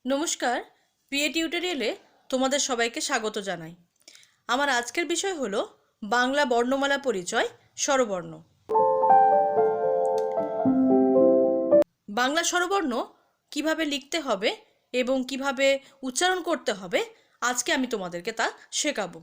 নমস্কার, পিএ টিউটোরিয়ালে তোমাদের সবাইকে স্বাগত জানাই। আমার আজকের বিষয় হলো বাংলা বর্ণমালা পরিচয় স্বরবর্ণ। বাংলা স্বরবর্ণ কিভাবে লিখতে হবে এবং কিভাবে উচ্চারণ করতে হবে আজকে আমি তোমাদেরকে তা শেখাবো।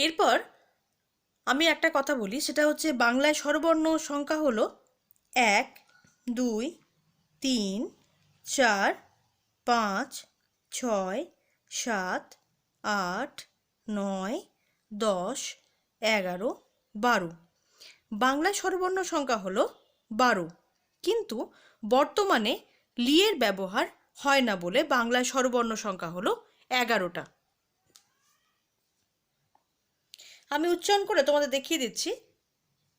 এরপর আমি একটা কথা বলি, সেটা হচ্ছে বাংলায় স্বরবর্ণ সংখ্যা হলো 1, 2, 3, 4, 5, 6, 7, 8, 9, 10, 11, 12। বাংলায় স্বরবর্ণ সংখ্যা হলো 12, কিন্তু বর্তমানে লিয়ের ব্যবহার হয় না বলে বাংলায় স্বরবর্ণ সংখ্যা হলো 11টা। আমি উচ্চারণ করে তোমাদের দেখিয়ে দিচ্ছি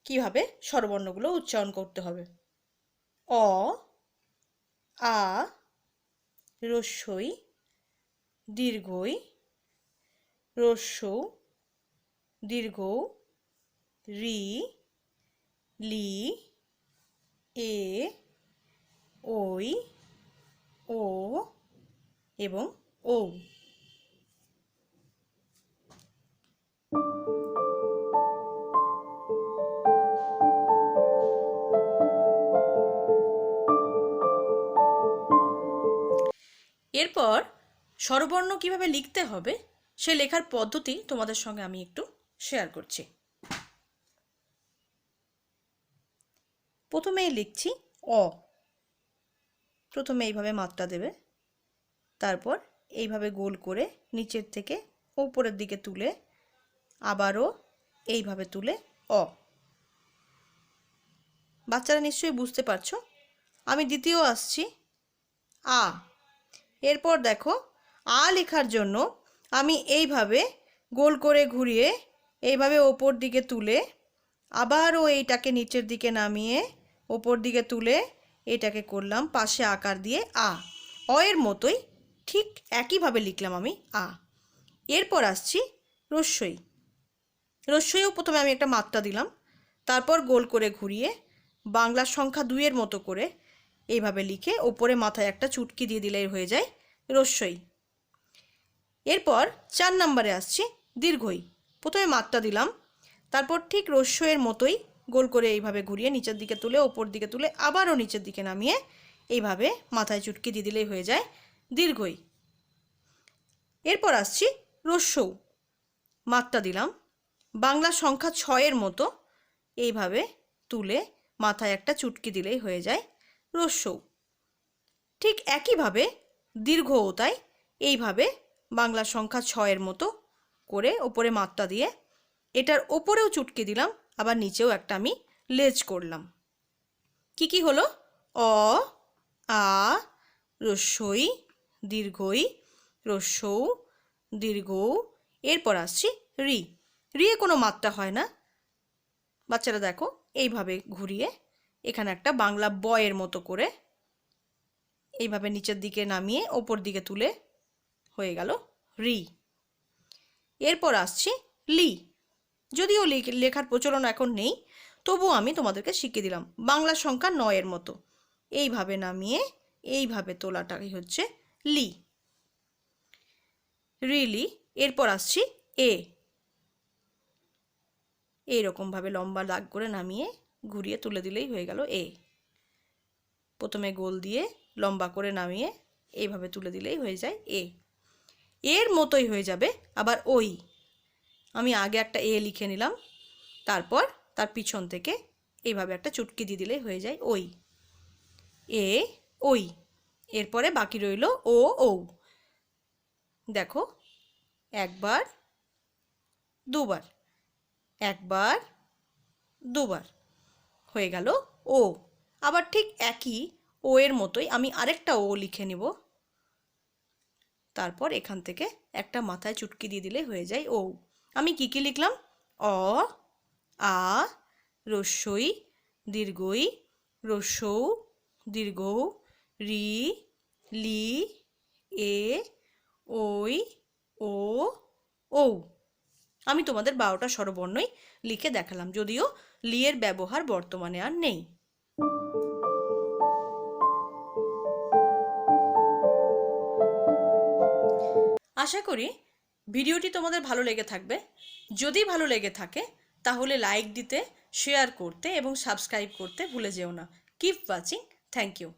কিভাবে স্বরবর্ণগুলো উচ্চারণ করতে হবে। অ, আ, রস্বই, দীর্ঘই, রস্যৌ, দীর্ঘ, রি, লি, এ, ওই, ও এবং ও। এরপর স্বরবর্ণ কিভাবে লিখতে হবে সে লেখার পদ্ধতি তোমাদের সঙ্গে আমি একটু শেয়ার করছি। প্রথমেই লিখছি অ। প্রথমে এইভাবে মাত্রা দেবে, তারপর এইভাবে গোল করে নিচের থেকে উপরের দিকে তুলে আবারও এইভাবে তুলে অ। বাচ্চারা নিশ্চয়ই বুঝতে পারছো। আমি দ্বিতীয় আসছি আ। এরপর দেখো আ লেখার জন্য আমি এইভাবে গোল করে ঘুরিয়ে এইভাবে ওপর দিকে তুলে আবারও এইটাকে নিচের দিকে নামিয়ে ওপর দিকে তুলে এটাকে করলাম পাশে আকার দিয়ে আ। অ এর মতোই ঠিক একইভাবে লিখলাম আমি আ। এরপর আসছি রস্বই। রস্বইও প্রথমে আমি একটা মাত্রা দিলাম, তারপর গোল করে ঘুরিয়ে বাংলার সংখ্যা 2-এর মতো করে এইভাবে লিখে ওপরে মাথায় একটা চুটকি দিয়ে দিলেই হয়ে যায় রস্বই। এরপর 4 নম্বরে আসছি দীর্ঘই। প্রথমে মাত্রা দিলাম, তারপর ঠিক রস্বইয়ের মতোই গোল করে এইভাবে ঘুরিয়ে নিচের দিকে তুলে ওপর দিকে তুলে আবারও নিচের দিকে নামিয়ে এইভাবে মাথায় চুটকি দিয়ে দিলেই হয়ে যায় দীর্ঘই। এরপর আসছি রস্যৌ। মাত্রা দিলাম, বাংলা সংখ্যা 6-এর মতো এইভাবে তুলে মাথায় একটা চুটকি দিলেই হয়ে যায় রস্যৌ। ঠিক একইভাবে দীর্ঘও তাই, এইভাবে বাংলা সংখ্যা 6-এর মতো করে ওপরে মাত্রা দিয়ে এটার ওপরেও চুটকি দিলাম, আবার নিচেও একটা আমি লেজ করলাম। কি কি হলো? অ, আ, রস্বই, দীর্ঘই, রস্যৌ, দীর্ঘ। এরপর আসছি রি। রিয়ে কোনো মাত্রা হয় না। বাচ্চারা দেখো এইভাবে ঘুরিয়ে এখানে একটা বাংলা বয়ের মতো করে এইভাবে নিচের দিকে নামিয়ে ওপর দিকে তুলে হয়ে গেল রি। এরপর আসছি লি। যদিও লেখার প্রচলন এখন নেই, তবুও আমি তোমাদেরকে শিখিয়ে দিলাম। বাংলা সংখ্যা 9 মতো এইভাবে নামিয়ে এইভাবে তোলাটাই হচ্ছে লি, রিলি। এরপর আসছি এ, এইরকমভাবে লম্বা দাগ করে নামিয়ে ঘুরিয়ে তুলে দিলেই হয়ে গেল এ। প্রথমে গোল দিয়ে লম্বা করে নামিয়ে এইভাবে তুলে দিলেই হয়ে যায় এ। এর মতোই হয়ে যাবে আবার ওই। আমি আগে একটা এ লিখে নিলাম, তারপর তার পিছন থেকে এইভাবে একটা চুটকি দিয়ে দিলেই হয়ে যায় ওই। এ ওই। এরপরে বাকি রইল ও ও। দেখো, একবার দুবার, একবার দুবার হয়ে গেল ও। আবার ঠিক একই ও এর মতোই আমি আরেকটা ও লিখে নিব, তারপর এখান থেকে একটা মাথায় চুটকি দিয়ে দিলে হয়ে যায় ও। আমি কি কি লিখলাম? অ, আ, রস্যই, দীর্ঘই, রস্যৌ, দীর্ঘ, রি, লি, এ, ওই, ও, ও। আমি তোমাদের 12টা স্বরবর্ণই লিখে দেখালাম, যদিও লি এর ব্যবহার বর্তমানে আর নেই। আশা করি ভিডিওটি তোমাদের ভালো লেগে থাকবে। যদি ভালো লেগে থাকে তাহলে লাইক দিতে, শেয়ার করতে এবং সাবস্ক্রাইব করতে ভুলে যেও না। Keep watching. Thank you.